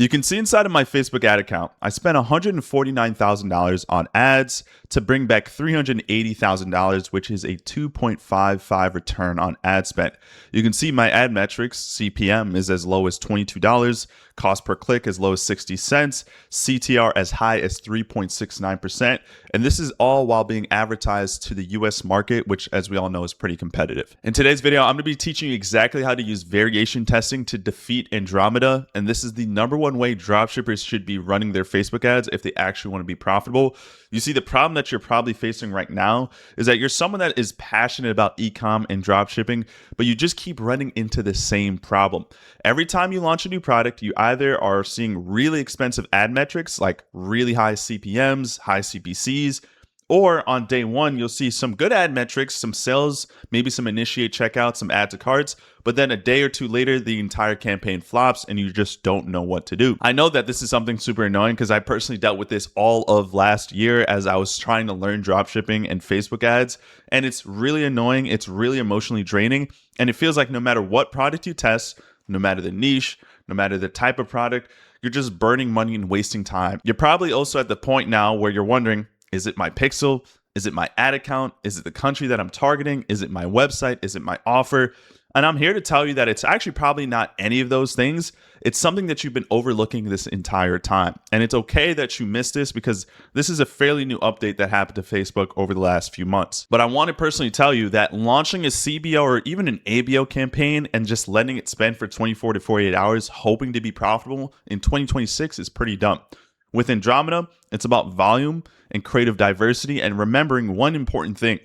You can see inside of my Facebook ad account, I spent $149,000 on ads to bring back $380,000, which is a 2.55 return on ad spend. You can see my ad metrics. CPM is as low as $22, cost per click as low as 60 cents, CTR as high as 3.69%. And this is all while being advertised to the US market, which, as we all know, is pretty competitive. In today's video, I'm going to be teaching you exactly how to use variation testing to defeat Andromeda. And this is the number one way dropshippers should be running their Facebook ads if they actually want to be profitable. You see, the problem that you're probably facing right now is that you're someone that is passionate about e-com and dropshipping, but you just keep running into the same problem. Every time you launch a new product, you either are seeing really expensive ad metrics like really high CPMs, high CPCs, or on day one, you'll see some good ad metrics, some sales, maybe some initiate checkout, some add to carts, but then a day or two later, the entire campaign flops and you just don't know what to do. I know that this is something super annoying because I personally dealt with this all of last year as I was trying to learn dropshipping and Facebook ads. And it's really annoying. It's really emotionally draining. And it feels like no matter what product you test, no matter the niche, no matter the type of product, you're just burning money and wasting time. You're probably also at the point now where you're wondering, is it my pixel? Is it my ad account? Is it the country that I'm targeting? Is it my website? Is it my offer? And I'm here to tell you that it's actually probably not any of those things. It's something that you've been overlooking this entire time. And it's okay that you missed this because this is a fairly new update that happened to Facebook over the last few months. But I want to personally tell you that launching a CBO or even an ABO campaign and just letting it spend for 24 to 48 hours, hoping to be profitable in 2026 is pretty dumb. With Andromeda, it's about volume and creative diversity and remembering one important thing.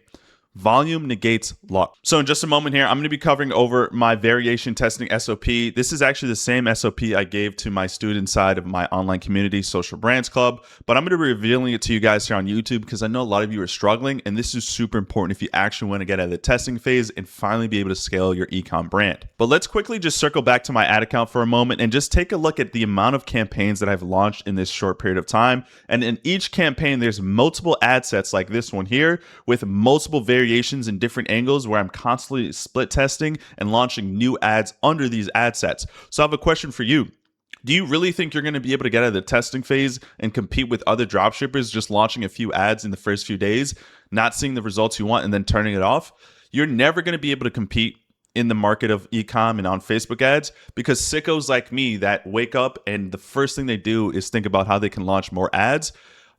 Volume negates luck. So in just a moment here, I'm going to be covering over my variation testing SOP. This is actually the same SOP I gave to my student side of my online community, Social Brands Club, but I'm going to be revealing it to you guys here on YouTube because I know a lot of you are struggling, and this is super important if you actually want to get out of the testing phase and finally be able to scale your e-com brand. But let's quickly just circle back to my ad account for a moment and just take a look at the amount of campaigns that I've launched in this short period of time. And in each campaign, there's multiple ad sets like this one here with multiple variations in different angles where I'm constantly split testing and launching new ads under these ad sets. So I have a question for you. Do you really think you're going to be able to get out of the testing phase and compete with other dropshippers just launching a few ads in the first few days, not seeing the results you want and then turning it off? You're never going to be able to compete in the market of e-com and on Facebook ads because sickos like me that wake up and the first thing they do is think about how they can launch more ads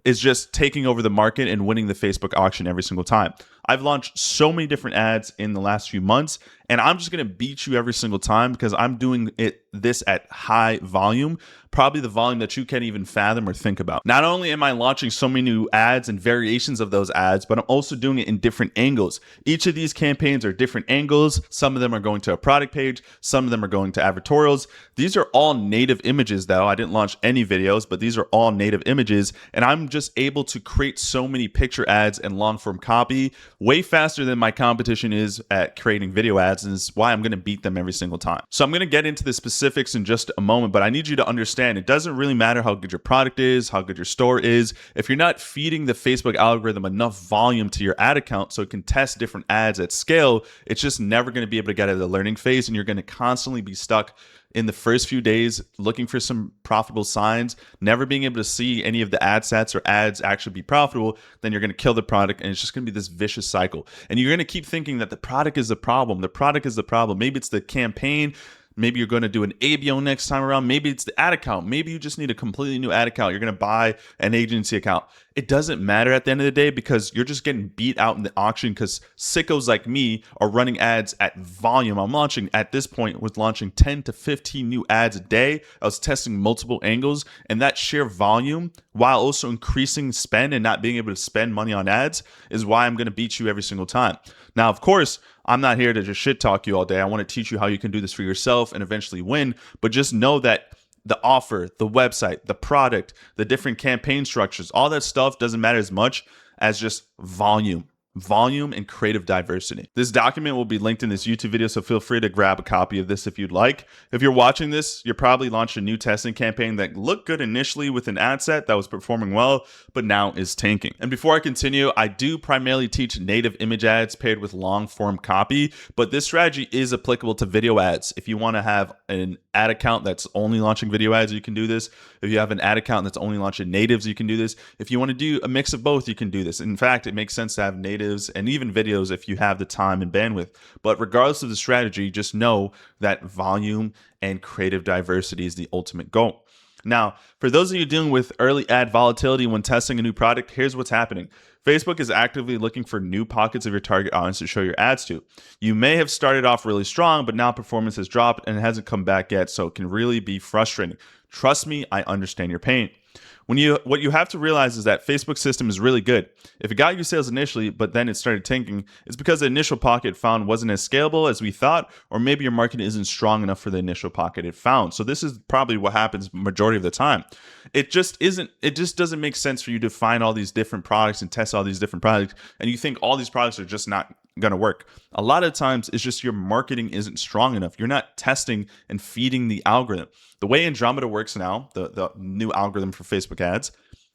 is just taking over the market and winning the Facebook auction every single time. I've launched so many different ads in the last few months, and I'm just going to beat you every single time because I'm doing this at high volume, probably the volume that you can't even fathom or think about. Not only am I launching so many new ads and variations of those ads, but I'm also doing it in different angles. Each of these campaigns are different angles. Some of them are going to a product page. Some of them are going to advertorials. These are all native images though. I didn't launch any videos, but these are all native images. And I'm just able to create so many picture ads and long form copy way faster than my competition is at creating video ads. And this is why I'm going to beat them every single time. So I'm going to get into the specifics in just a moment, but I need you to understand it doesn't really matter how good your product is, how good your store is. If you're not feeding the Facebook algorithm enough volume to your ad account so it can test different ads at scale, it's just never going to be able to get out of the learning phase, and you're going to constantly be stuck in the first few days looking for some profitable signs, never being able to see any of the ad sets or ads actually be profitable. Then you're going to kill the product, and it's just going to be this vicious cycle. And you're going to keep thinking that the product is the problem. The product is the problem. Maybe it's the campaign. Maybe you're going to do an ABO next time around. Maybe it's the ad account. Maybe you just need a completely new ad account. You're going to buy an agency account. It doesn't matter at the end of the day because you're just getting beat out in the auction because sickos like me are running ads at volume. I'm launching, at this point, was launching 10 to 15 new ads a day. I was testing multiple angles, and that sheer volume, while also increasing spend and not being able to spend money on ads, is why I'm going to beat you every single time. Now, of course, I'm not here to just shit talk you all day. I want to teach you how you can do this for yourself and eventually win, but just know that the offer, the website, the product, the different campaign structures, all that stuff doesn't matter as much as just volume. volume, and creative diversity. This document will be linked in this YouTube video, so feel free to grab a copy of this if you'd like. If you're watching this, you're probably launched a new testing campaign that looked good initially with an ad set that was performing well, but now is tanking. And before I continue, I do primarily teach native image ads paired with long form copy, but this strategy is applicable to video ads. If you want to have an ad account that's only launching video ads, you can do this. If you have an ad account that's only launching natives, you can do this. If you want to do a mix of both, you can do this. In fact, it makes sense to have natives and even videos if you have the time and bandwidth. But regardless of the strategy, just know that volume and creative diversity is the ultimate goal. Now, for those of you dealing with early ad volatility when testing a new product, here's what's happening. Facebook is actively looking for new pockets of your target audience to show your ads to. You may have started off really strong, but now performance has dropped and it hasn't come back yet, so it can really be frustrating. Trust me, I understand your pain. What you have to realize is that Facebook's system is really good. If it got you sales initially, but then it started tanking, it's because the initial pocket it found wasn't as scalable as we thought, or maybe your market isn't strong enough for the initial pocket it found. So this is probably what happens majority of the time. It just doesn't make sense for you to find all these different products and test all these different products, and you think all these products are just not going to work. A lot of times it's just your marketing isn't strong enough. You're not testing and feeding the algorithm. The way Andromeda works now, the new algorithm for Facebook ads,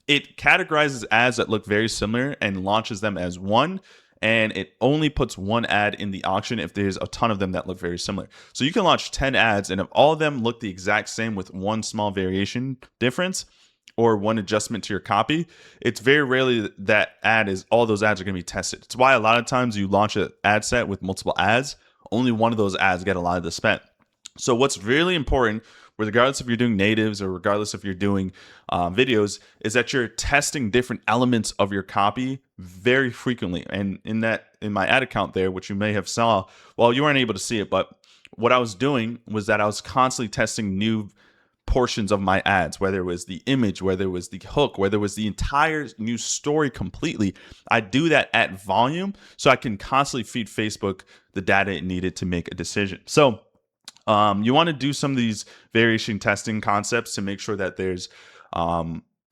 it categorizes ads that look very similar and launches them as one, and it only puts one ad in the auction if there's a ton of them that look very similar. So you can launch 10 ads, and if all of them look the exact same with one small variation difference or one adjustment to your copy, it's very rarely that all those ads are going to be tested. It's why a lot of times you launch an ad set with multiple ads, only one of those ads get a lot of the spend. So what's really important, regardless if you're doing natives or regardless if you're doing videos, is that you're testing different elements of your copy very frequently. And in my ad account there, which you may have saw, well, you weren't able to see it, but what I was doing was that I was constantly testing new portions of my ads, whether it was the image, whether it was the hook, whether it was the entire new story completely. I do that at volume so I can constantly feed Facebook the data it needed to make a decision. So you want to do some of these variation testing concepts to make sure that there's,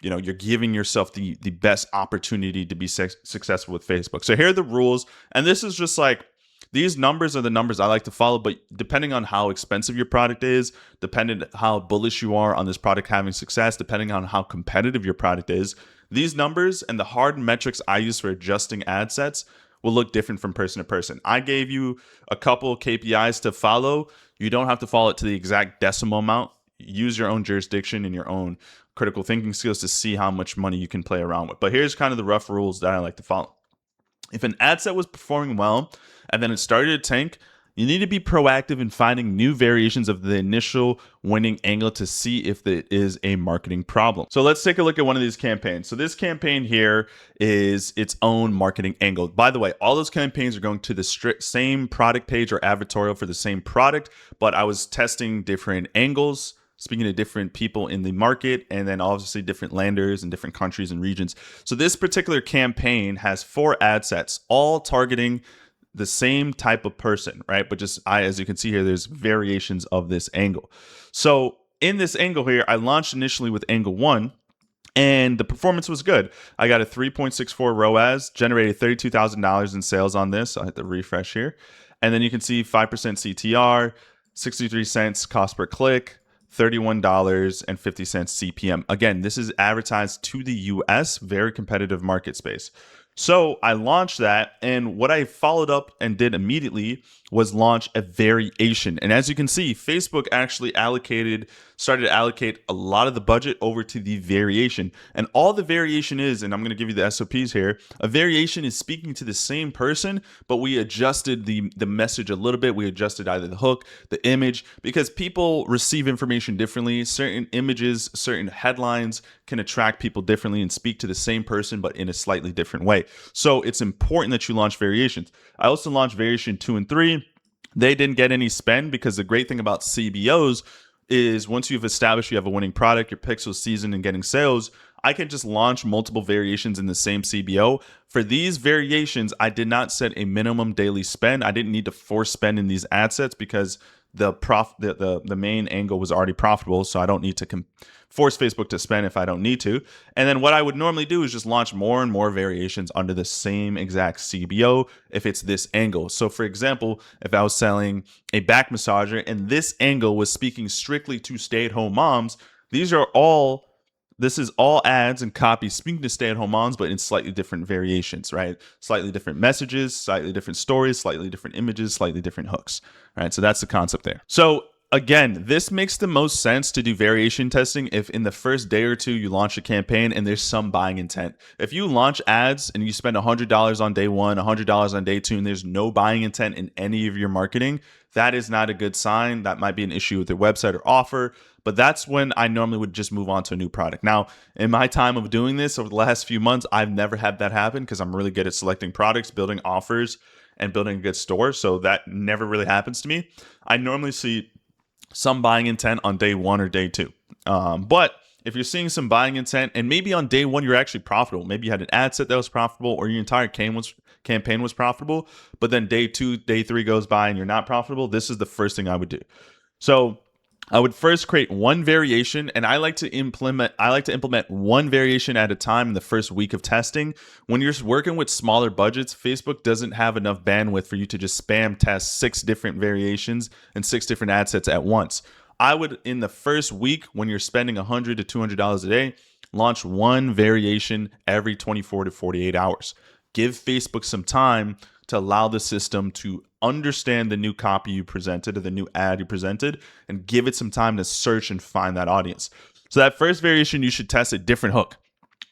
you're giving yourself the best opportunity to be successful with Facebook. So here are the rules. And this is just like, these numbers are the numbers I like to follow, but depending on how expensive your product is, depending how bullish you are on this product having success, depending on how competitive your product is, these numbers and the hard metrics I use for adjusting ad sets will look different from person to person. I gave you a couple KPIs to follow. You don't have to follow it to the exact decimal amount. Use your own jurisdiction and your own critical thinking skills to see how much money you can play around with. But here's kind of the rough rules that I like to follow. If an ad set was performing well and then it started to tank, you need to be proactive in finding new variations of the initial winning angle to see if it is a marketing problem. So let's take a look at one of these campaigns. So this campaign here is its own marketing angle. By the way, all those campaigns are going to the same product page or advertorial for the same product, but I was testing different angles, speaking to different people in the market, and then obviously different landers and different countries and regions. So this particular campaign has 4 ad sets, all targeting the same type of person, right? But just as you can see here, there's variations of this angle. So in this angle here, I launched initially with angle 1, and the performance was good. I got a 3.64 ROAS, generated $32,000 in sales on this. I'll hit the refresh here. And then you can see 5% CTR, 63 cents cost per click, $31.50 CPM. Again, this is advertised to the US, very competitive market space. So I launched that, and what I followed up and did immediately was launch a variation. And as you can see, Facebook actually started to allocate a lot of the budget over to the variation. And all the variation is, and I'm going to give you the SOPs here, a variation is speaking to the same person, but we adjusted the message a little bit. We adjusted either the hook, the image, because people receive information differently. Certain images, certain headlines can attract people differently and speak to the same person, but in a slightly different way. So it's important that you launch variations. I also launched variation 2 and 3. They didn't get any spend because the great thing about CBOs is once you've established you have a winning product, your pixel seasoned and getting sales, I can just launch multiple variations in the same CBO. For these variations, I did not set a minimum daily spend. I didn't need to force spend in these ad sets because the main angle was already profitable, so I don't need to force Facebook to spend if I don't need to. And then what I would normally do is just launch more and more variations under the same exact CBO if it's this angle. So for example, if I was selling a back massager and this angle was speaking strictly to stay-at-home moms, this is all ads and copy speaking to stay-at-home moms, but in slightly different variations, right? Slightly different messages, slightly different stories, slightly different images, slightly different hooks, right? So that's the concept there. So again, this makes the most sense to do variation testing if in the first day or two you launch a campaign and there's some buying intent. If you launch ads and you spend $100 on day one, $100 on day two, and there's no buying intent in any of your marketing, that is not a good sign. That might be an issue with your website or offer. But that's when I normally would just move on to a new product. Now, in my time of doing this over the last few months, I've never had that happen because I'm really good at selecting products, building offers, and building a good store. So that never really happens to me. I normally see some buying intent on day one or day two. But if you're seeing some buying intent and maybe on day one you're actually profitable, maybe you had an ad set that was profitable or your entire campaign was profitable, but then day two, day three goes by and you're not profitable, this is the first thing I would do. So I would first create one variation, and I like to implement one variation at a time in the first week of testing. When you're working with smaller budgets, Facebook doesn't have enough bandwidth for you to just spam test 6 different variations and 6 different ad sets at once. I would, in the first week, when you're spending $100 to $200 a day, launch one variation every 24 to 48 hours. Give Facebook some time to allow the system to understand the new copy you presented or the new ad you presented and give it some time to search and find that audience. So that first variation, you should test a different hook.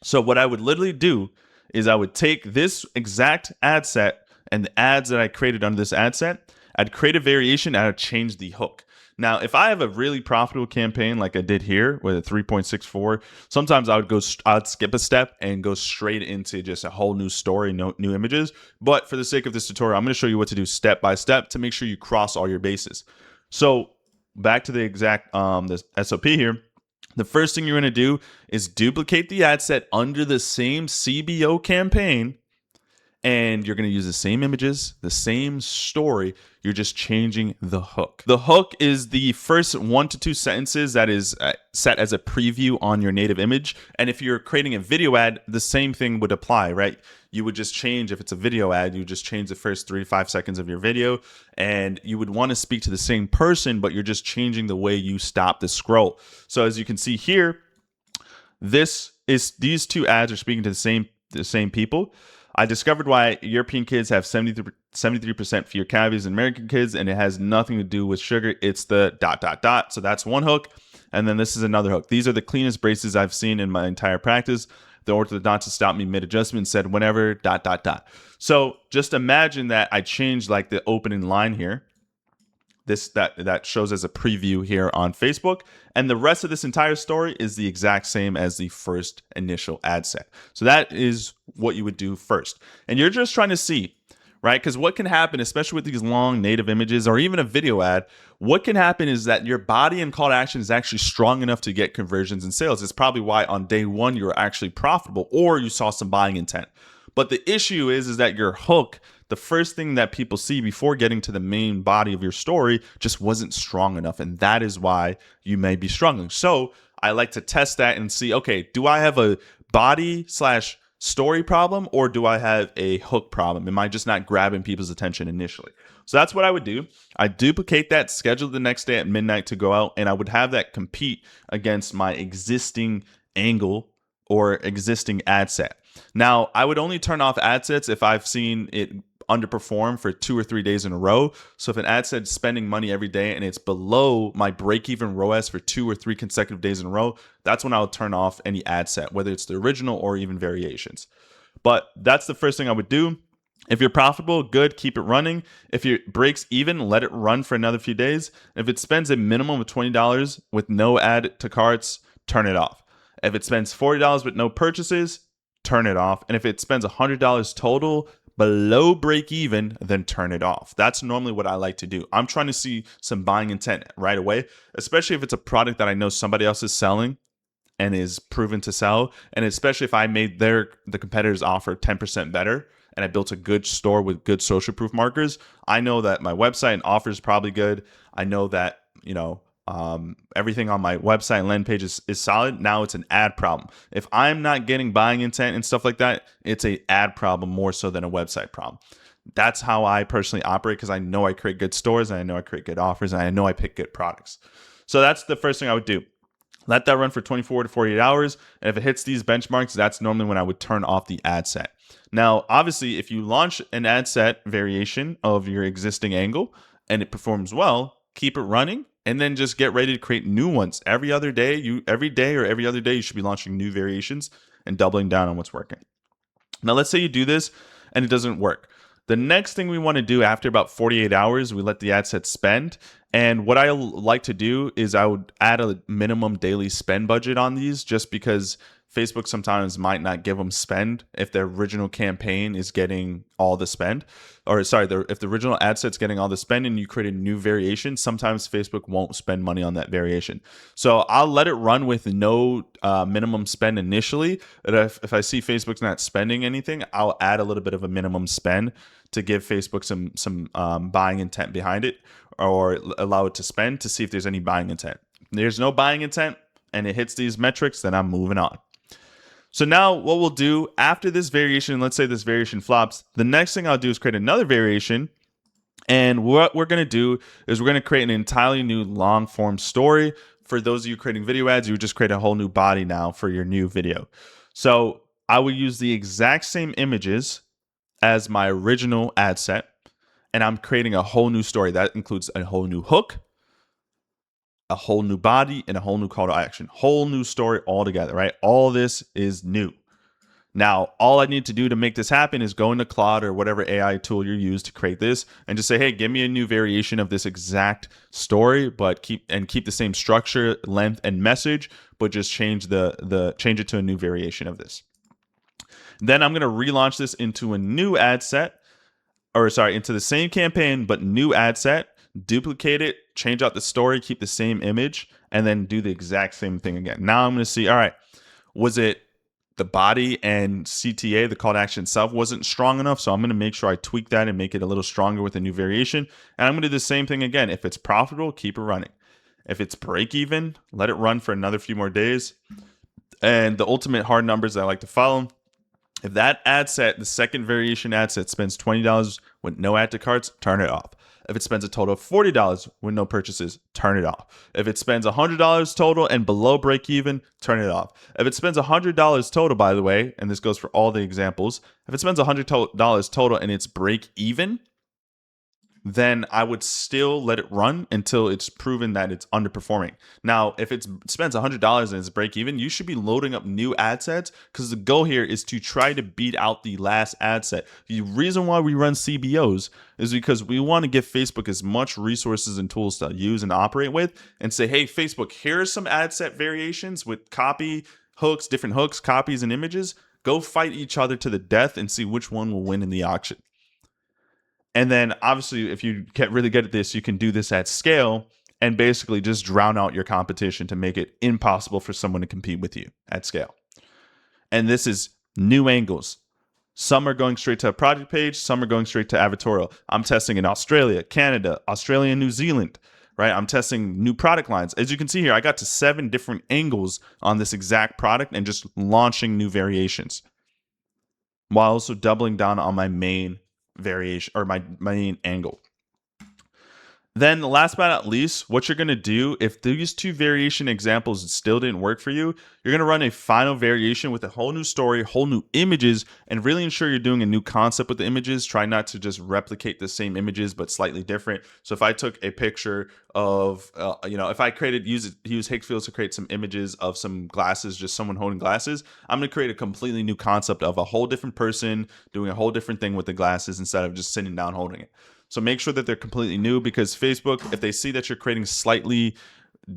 So what I would literally do is I would take this exact ad set and the ads that I created under this ad set, I'd create a variation and I'd change the hook. Now, if I have a really profitable campaign like I did here with a 3.64, sometimes I'd skip a step and go straight into just a whole new story, new images. But for the sake of this tutorial, I'm going to show you what to do step by step to make sure you cross all your bases. So back to the exact the SOP here. The first thing you're going to do is duplicate the ad set under the same CBO campaign. And you're going to use the same images, the same story. You're just changing the hook. The hook is the first 1 to 2 sentences that is set as a preview on your native image. And if you're creating a video ad, the same thing would apply, right? You would just change, if it's a video ad, you just change the first 3 to 5 seconds of your video. And you would want to speak to the same person, but you're just changing the way you stop the scroll. So as you can see here, these 2 ads are speaking to the same people. I discovered why European kids have 73% fewer cavities than American kids, and it has nothing to do with sugar. It's the ... So that's one hook, and then this is another hook. These are the cleanest braces I've seen in my entire practice. The orthodontist stopped me mid-adjustment and said, whenever ... So just imagine that I changed like the opening line here. That shows as a preview here on Facebook. And the rest of this entire story is the exact same as the first initial ad set. So that is what you would do first. And you're just trying to see, right? Because what can happen, especially with these long native images or even a video ad, what can happen is that your body and call to action is actually strong enough to get conversions and sales. It's probably why on day one you're actually profitable or you saw some buying intent. But the issue is that your hook, the first thing that people see before getting to the main body of your story, just wasn't strong enough. And that is why you may be struggling. So I like to test that and see, okay, do I have a body/story problem or do I have a hook problem? Am I just not grabbing people's attention initially? So that's what I would do. I duplicate that, schedule the next day at midnight to go out, and I would have that compete against my existing angle or existing ad set. Now, I would only turn off ad sets if I've seen it underperform for 2 or 3 days in a row. So if an ad set is spending money every day and it's below my break-even ROAS for 2 or 3 consecutive days in a row, that's when I'll turn off any ad set, whether it's the original or even variations. But that's the first thing I would do. If you're profitable, good, keep it running. If it breaks even, let it run for another few days. If it spends a minimum of $20 with no add to carts, turn it off. If it spends $40 with no purchases, turn it off. And if it spends $100 total below break even, then turn it off. That's normally what I like to do. I'm trying to see some buying intent right away, especially if it's a product that I know somebody else is selling and is proven to sell. And especially if I made the competitor's offer 10% better and I built a good store with good social proof markers, I know that my website and offer is probably good. I know that, everything on my website and landing page is solid. Now it's an ad problem. If I'm not getting buying intent and stuff like that, it's a ad problem more so than a website problem. That's how I personally operate, because I know I create good stores, and I know I create good offers, and I know I pick good products. So that's the first thing I would do. Let that run for 24 to 48 hours. And if it hits these benchmarks, that's normally when I would turn off the ad set. Now, obviously, if you launch an ad set variation of your existing angle and it performs well, keep it running and then just get ready to create new ones. Every day or every other day, you should be launching new variations and doubling down on what's working. Now, let's say you do this and it doesn't work. The next thing we want to do after about 48 hours, we let the ad set spend. And what I like to do is I would add a minimum daily spend budget on these, just because Facebook sometimes might not give them spend if their original campaign is getting all the spend. Or sorry, if the original ad set's getting all the spend and you create a new variation, sometimes Facebook won't spend money on that variation. So I'll let it run with no minimum spend initially. And if I see Facebook's not spending anything, I'll add a little bit of a minimum spend to give Facebook some buying intent behind it, or allow it to spend to see if there's any buying intent. If there's no buying intent and it hits these metrics, then I'm moving on. So now what we'll do after this variation, let's say this variation flops, the next thing I'll do is create another variation. And what we're going to do is we're going to create an entirely new long form story. For those of you creating video ads, you would just create a whole new body now for your new video. So I would use the exact same images as my original ad set, and I'm creating a whole new story. That includes a whole new hook, a whole new body, and a whole new call to action. Whole new story altogether, right? All this is new. Now, all I need to do to make this happen is go into Claude or whatever AI tool you use to create this and just say, hey, give me a new variation of this exact story, but keep the same structure, length, and message, but just change change it to a new variation of this. Then I'm going to relaunch this into a new ad set, into the same campaign, but new ad set, duplicate it, change out the story, keep the same image, and then do the exact same thing again. Now I'm going to see, all right, was it the body and CTA, the call to action itself, wasn't strong enough? So I'm going to make sure I tweak that and make it a little stronger with a new variation. And I'm going to do the same thing again. If it's profitable, keep it running. If it's break even, let it run for another few more days. And the ultimate hard numbers that I like to follow: if that ad set, the second variation ad set, spends $20 with no add to carts, turn it off. If it spends a total of $40 with no purchases, turn it off. If it spends $100 total and below break even, turn it off. If it spends $100 total, by the way, and this goes for all the examples, if it spends $100 total and it's break even, then I would still let it run until it's proven that it's underperforming. Now, if it spends $100 and it's break even, you should be loading up new ad sets, because the goal here is to try to beat out the last ad set. The reason why we run CBOs is because we want to give Facebook as much resources and tools to use and operate with, and say, hey, Facebook, here's some ad set variations with copy, hooks, different hooks, copies, and images. Go fight each other to the death and see which one will win in the auction. And then obviously, if you get really good at this, you can do this at scale and basically just drown out your competition to make it impossible for someone to compete with you at scale. And this is new angles. Some are going straight to a project page. Some are going straight to advertorial. I'm testing in Australia, Canada, Australia, New Zealand, right? I'm testing new product lines. As you can see here, I got to 7 different angles on this exact product and just launching new variations, while also doubling down on my main variation, or my main angle. Then last but not least, what you're going to do, if these 2 variation examples still didn't work for you, you're going to run a final variation with a whole new story, whole new images, and really ensure you're doing a new concept with the images. Try not to just replicate the same images, but slightly different. So if I took a picture of, if I use Hicksfield to create some images of some glasses, just someone holding glasses, I'm going to create a completely new concept of a whole different person doing a whole different thing with the glasses instead of just sitting down holding it. So make sure that they're completely new, because Facebook, if they see that you're creating slightly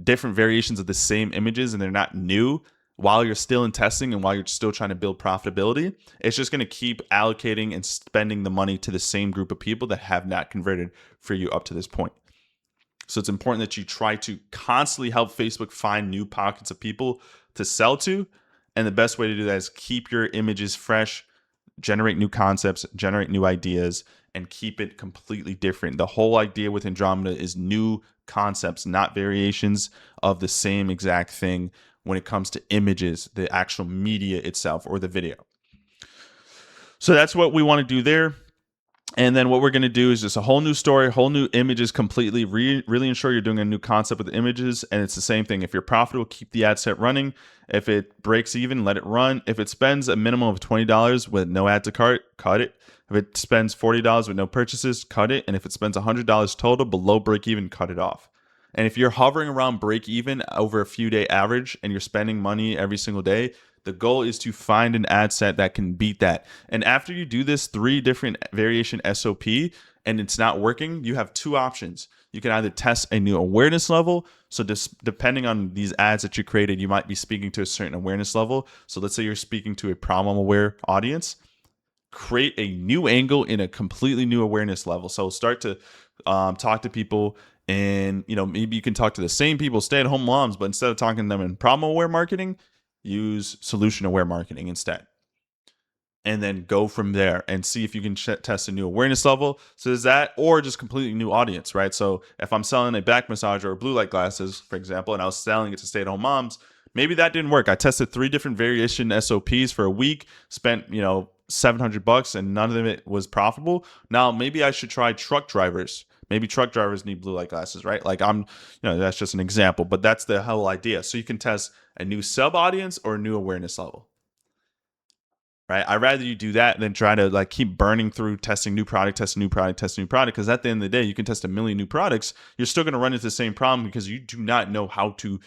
different variations of the same images and they're not new while you're still in testing and while you're still trying to build profitability, it's just going to keep allocating and spending the money to the same group of people that have not converted for you up to this point. So it's important that you try to constantly help Facebook find new pockets of people to sell to. And the best way to do that is keep your images fresh, generate new concepts, generate new ideas, and keep it completely different. The whole idea with Andromeda is new concepts, not variations of the same exact thing when it comes to images, the actual media itself, or the video. So that's what we want to do there. And then what we're going to do is just a whole new story, whole new images completely, really ensure you're doing a new concept with the images. And it's the same thing. If you're profitable, keep the ad set running. If it breaks even, let it run. If it spends a minimum of $20 with no add to cart, cut it. If it spends $40 with no purchases, cut it. And if it spends $100 total below break even, cut it off. And if you're hovering around break even over a few day average and you're spending money every single day, the goal is to find an ad set that can beat that. And after you do this 3 different variation SOP and it's not working, you have 2 options. You can either test a new awareness level. So depending on these ads that you created, you might be speaking to a certain awareness level. So let's say you're speaking to a problem aware audience. Create a new angle in a completely new awareness level. So start to talk to people, and maybe you can talk to the same people, stay-at-home moms, but instead of talking to them in problem-aware marketing, use solution-aware marketing instead. And then go from there and see if you can test a new awareness level. So there's that, or just completely new audience, right? So if I'm selling a back massager or blue light glasses, for example, and I was selling it to stay-at-home moms, maybe that didn't work. I tested 3 different variation SOPs for a week, spent, $700 and none of it was profitable. Now maybe I should try truck drivers. Maybe truck drivers need blue light glasses, right? Like that's just an example, but that's the whole idea. So you can test a new sub audience or a new awareness level, right? I'd rather you do that than try to keep burning through testing new product, testing new product, testing new product. Because at the end of the day, you can test a million new products. You're still going to run into the same problem because you do not know how to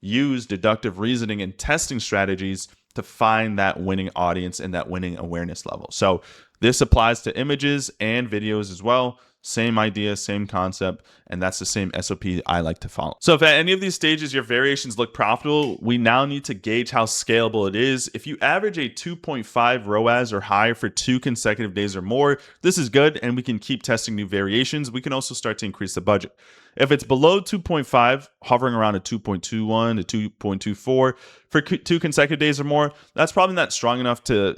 use deductive reasoning and testing strategies to find that winning audience and that winning awareness level. So this applies to images and videos as well. Same idea, same concept, and that's the same SOP I like to follow. So if at any of these stages your variations look profitable, we now need to gauge how scalable it is. If you average a 2.5 ROAS or higher for 2 consecutive days or more, this is good, and we can keep testing new variations. We can also start to increase the budget. If it's below 2.5, hovering around a 2.21 to 2.24 for 2 consecutive days or more, that's probably not strong enough to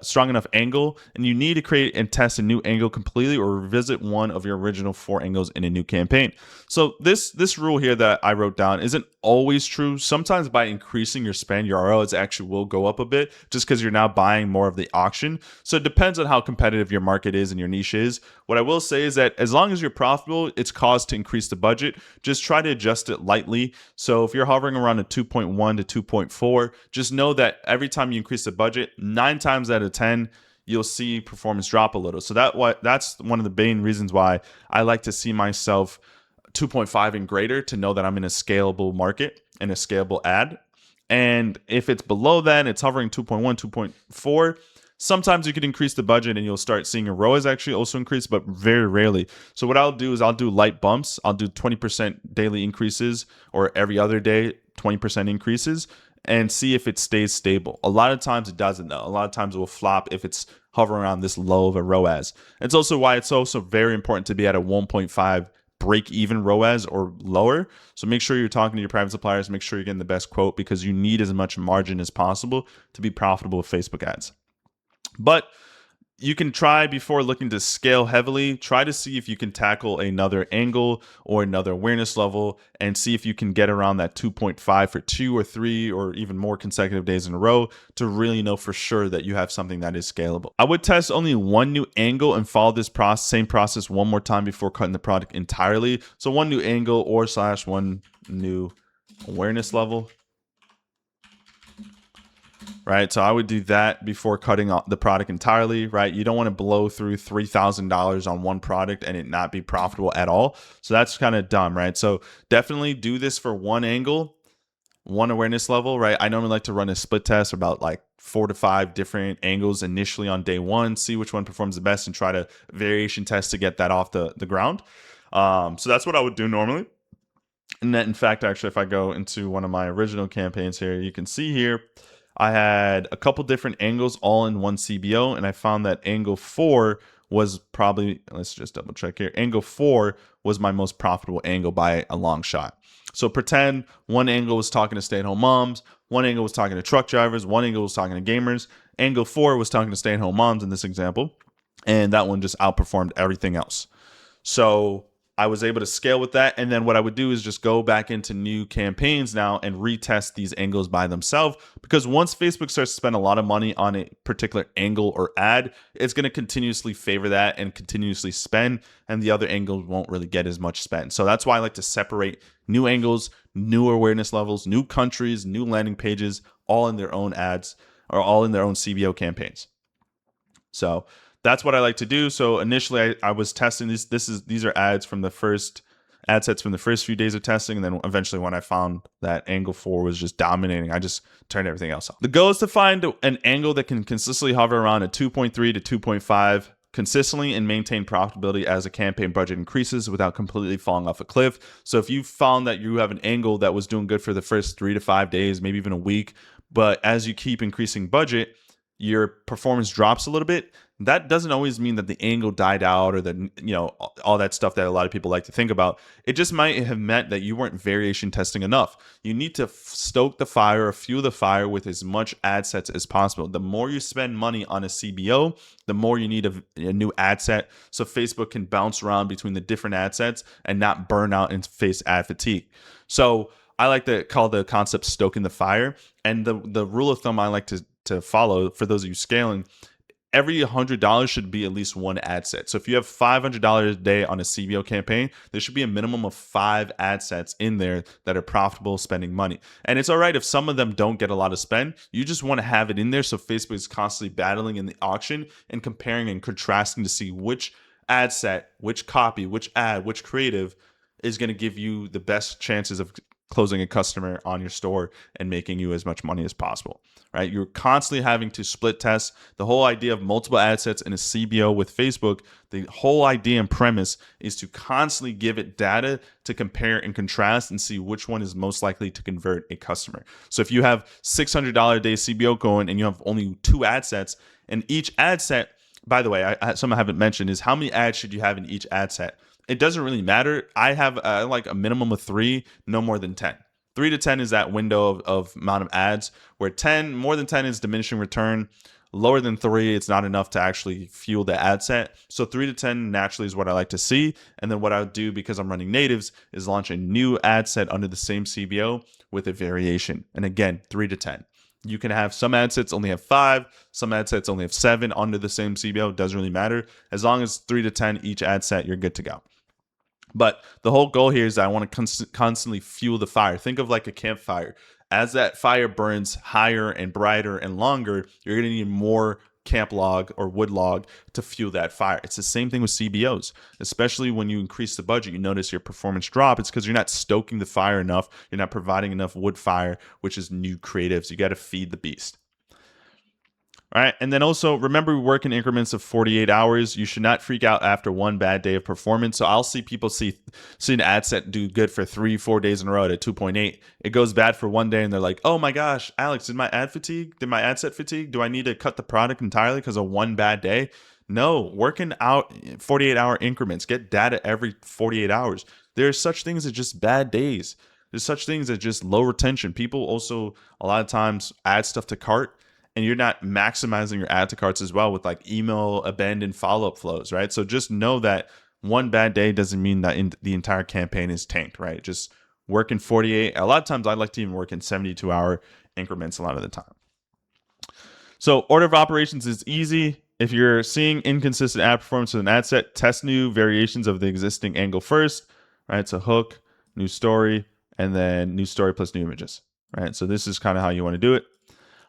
strong enough angle, and you need to create and test a new angle completely or revisit one of your original 4 angles in a new campaign. So this rule here that I wrote down isn't always true. Sometimes by increasing your spend, your ROAS actually will go up a bit just because you're now buying more of the auction. So it depends on how competitive your market is and your niche is. What I will say is that as long as you're profitable, it's cause to increase the budget. Just try to adjust it lightly. So if you're hovering around a 2.1 to 2.4, just know that every time you increase the budget, 9 times out of 10, you'll see performance drop a little. So that's one of the main reasons why I like to see myself 2.5 and greater, to know that I'm in a scalable market and a scalable ad. And if it's below that, it's hovering 2.1, 2.4, sometimes you can increase the budget and you'll start seeing your ROAS actually also increase, but very rarely. So what I'll do is I'll do light bumps. I'll do 20% daily increases, or every other day, 20% increases, and see if it stays stable. A lot of times it doesn't though. A lot of times it will flop if it's hovering around this low of a ROAS. It's also why it's also very important to be at a 1.5 break even ROAS or lower. So make sure you're talking to your private suppliers, make sure you're getting the best quote, because you need as much margin as possible to be profitable with Facebook ads. But you can try, before looking to scale heavily, try to see if you can tackle another angle or another awareness level and see if you can get around that 2.5 for 2 or 3 or even more consecutive days in a row to really know for sure that you have something that is scalable. I would test only one new angle and follow this same process one more time before cutting the product entirely. So one new angle or / one new awareness level. Right, so I would do that before cutting the product entirely, right? You don't want to blow through $3,000 on one product and it not be profitable at all. So that's kind of dumb, right? So definitely do this for one angle, one awareness level, right? I normally like to run a split test about 4 to 5 different angles initially on day 1, see which one performs the best and try to variation test to get that off the ground. So that's what I would do normally. And then, in fact, actually, if I go into one of my original campaigns here, you can see here, I had a couple different angles all in one CBO, and I found that angle 4 was probably, let's just double check here, angle 4 was my most profitable angle by a long shot. So pretend one angle was talking to stay-at-home moms, one angle was talking to truck drivers, one angle was talking to gamers, Angle 4 was talking to stay-at-home moms in this example, and that one just outperformed everything else. So I was able to scale with that. And then what I would do is just go back into new campaigns now and retest these angles by themselves. Because once Facebook starts to spend a lot of money on a particular angle or ad, it's going to continuously favor that and continuously spend. And the other angles won't really get as much spend. So that's why I like to separate new angles, new awareness levels, new countries, new landing pages, all in their own ads or all in their own CBO campaigns. So that's what I like to do. So initially I was testing these. These are ads from the first ad sets from the first few days of testing. And then eventually when I found that angle 4 was just dominating, I just turned everything else off. The goal is to find an angle that can consistently hover around a 2.3 to 2.5 consistently and maintain profitability as a campaign budget increases without completely falling off a cliff. So if you found that you have an angle that was doing good for the first 3 to 5 days, maybe even a week, but as you keep increasing budget, your performance drops a little bit, that doesn't always mean that the angle died out or that, all that stuff that a lot of people like to think about. It just might have meant that you weren't variation testing enough. You need to stoke the fire or fuel the fire with as much ad sets as possible. The more you spend money on a CBO, the more you need a new ad set so Facebook can bounce around between the different ad sets and not burn out and face ad fatigue. So I like to call the concept stoking the fire. And the rule of thumb I like to follow for those of you scaling, every $100 should be at least one ad set. So if you have $500 a day on a CBO campaign, there should be a minimum of 5 ad sets in there that are profitable spending money. And it's all right if some of them don't get a lot of spend. You just want to have it in there so Facebook is constantly battling in the auction and comparing and contrasting to see which ad set, which copy, which ad, which creative is going to give you the best chances of closing a customer on your store and making you as much money as possible, right? You're constantly having to split test. The whole idea of multiple ad sets in a CBO with Facebook, the whole idea and premise is to constantly give it data to compare and contrast and see which one is most likely to convert a customer. So if you have $600 a day CBO going and you have only 2 ad sets, and each ad set, by the way, something I haven't mentioned is how many ads should you have in each ad set? It doesn't really matter. I have like a minimum of 3, no more than 10. 3 to 10 is that window of amount of ads, where more than 10 is diminishing return. Lower than 3, it's not enough to actually fuel the ad set. So 3 to 10 naturally is what I like to see. And then what I would do, because I'm running natives, is launch a new ad set under the same CBO with a variation. And again, 3 to 10. You can have some ad sets only have 5, some ad sets only have 7 under the same CBO. It doesn't really matter. As long as 3 to 10 each ad set, you're good to go. But the whole goal here is that I want to constantly fuel the fire. Think of like a campfire. As that fire burns higher and brighter and longer, you're going to need more camp log or wood log to fuel that fire. It's the same thing with CBOs, especially when you increase the budget, you notice your performance drop. It's because you're not stoking the fire enough. You're not providing enough wood fire, which is new creatives. You got to feed the beast. All right. And then also remember, we work in increments of 48 hours. You should not freak out after one bad day of performance. So I'll see people see an ad set do good for 3-4 days in a row at 2.8. It goes bad for one day and they're like, oh my gosh, Alex, did my ad set fatigue? Do I need to cut the product entirely because of one bad day? No, working out 48-hour increments. Get data every 48 hours. There's such things as just bad days. There's such things as just low retention. People also a lot of times add stuff to cart, and you're not maximizing your add to carts as well with like email abandoned follow-up flows, right? So just know that one bad day doesn't mean that the entire campaign is tanked, right? Just work in 48. A lot of times I like to even work in 72-hour increments a lot of the time. So order of operations is easy. If you're seeing inconsistent ad performance with an ad set, test new variations of the existing angle first, right? So hook, new story, and then new story plus new images, right? So this is kind of how you want to do it.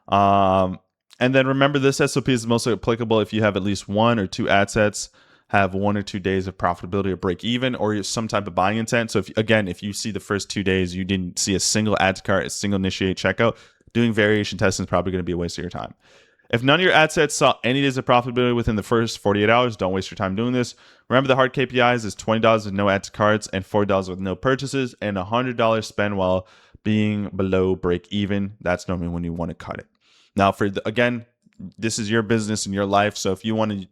And then remember, this SOP is mostly applicable if you have at least 1 or 2 ad sets, have 1 or 2 days of profitability or break even, or some type of buying intent. So if you see the first 2 days, you didn't see a single add to cart, a single initiate checkout, doing variation testing is probably going to be a waste of your time. If none of your ad sets saw any days of profitability within the first 48 hours, don't waste your time doing this. Remember, the hard KPIs is $20 with no add to carts and $40 with no purchases, and $100 spend while being below break even. That's normally when you want to cut it. Now, again, this is your business and your life. So if you want to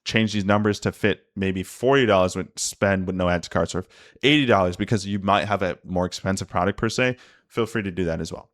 change these numbers to fit maybe $40 with spend with no add to carts, or $80 because you might have a more expensive product per se, feel free to do that as well.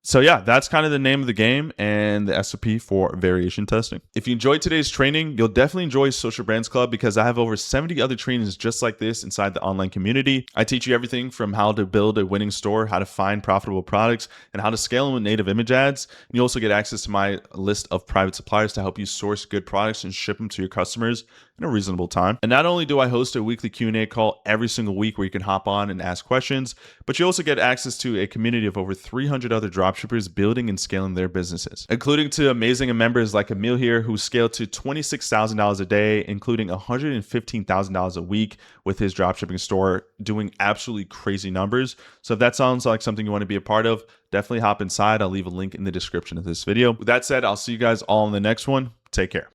So yeah, that's kind of the name of the game and the SOP for variation testing. If you enjoyed today's training, you'll definitely enjoy Social Brands Club because I have over 70 other trainings just like this inside the online community. I teach you everything from how to build a winning store, how to find profitable products, and how to scale them with native image ads. And you also get access to my list of private suppliers to help you source good products and ship them to your customers in a reasonable time. And not only do I host a weekly Q&A call every single week where you can hop on and ask questions, but you also get access to a community of over 300 other dropshippers building and scaling their businesses, including to amazing members like Emil here, who scaled to $26,000 a day, including $115,000 a week with his dropshipping store, doing absolutely crazy numbers. So if that sounds like something you want to be a part of, definitely hop inside. I'll leave a link in the description of this video. With that said, I'll see you guys all in the next one. Take care.